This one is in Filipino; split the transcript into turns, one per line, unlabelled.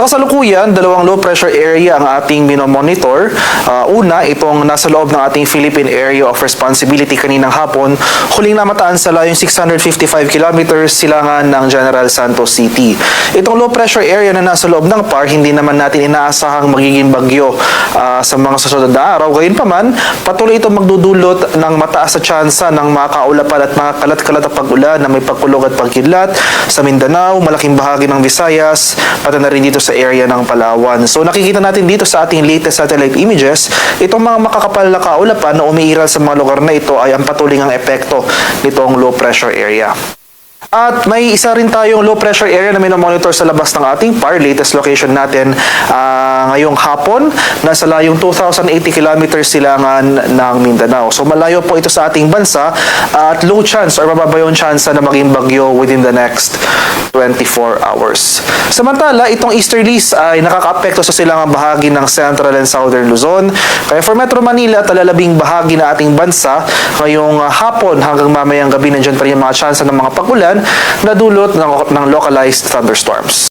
Kasalukuyan, dalawang low pressure area ang ating minomonitor. Una, itong nasa loob ng ating Philippine Area of Responsibility kaninang hapon. Huling namataan sa layong 655 kilometers silangan ng General Santos City. Itong low pressure area na nasa loob ng PAR, hindi naman natin inaasahang magiging bagyo sa mga susunod na araw. Gayunpaman, patuloy itong magdudulot ng mataas na tsansa ng mga kaulapan at mga kalat-kalat na pag-ulan na may pagkulog at pagkidlat sa Mindanao, malaking bahagi ng Visayas, pati na rin dito sa area ng Palawan. So nakikita natin dito sa ating latest satellite images, itong mga makakapal na kaulapan na umiiral sa mga lugar na ito ay ang patuloy ng epekto nitong low pressure area. At may isa rin tayong low pressure area na minomonitor sa labas ng ating PAR. Latest location natin ngayong hapon, nasa layong 2,080 kilometers silangan ng Mindanao. So malayo po ito sa ating bansa at low chance or mababa yung chance na maging bagyo within the next 24 hours. Samantala, itong easterlies ay nakakaapekto sa silangang bahagi ng Central and Southern Luzon. Kaya for Metro Manila at talalabing bahagi na ating bansa, ngayong hapon hanggang mamayang gabi nandiyan pa rin yung mga chance ng mga pagulan na dulot ng localized thunderstorms.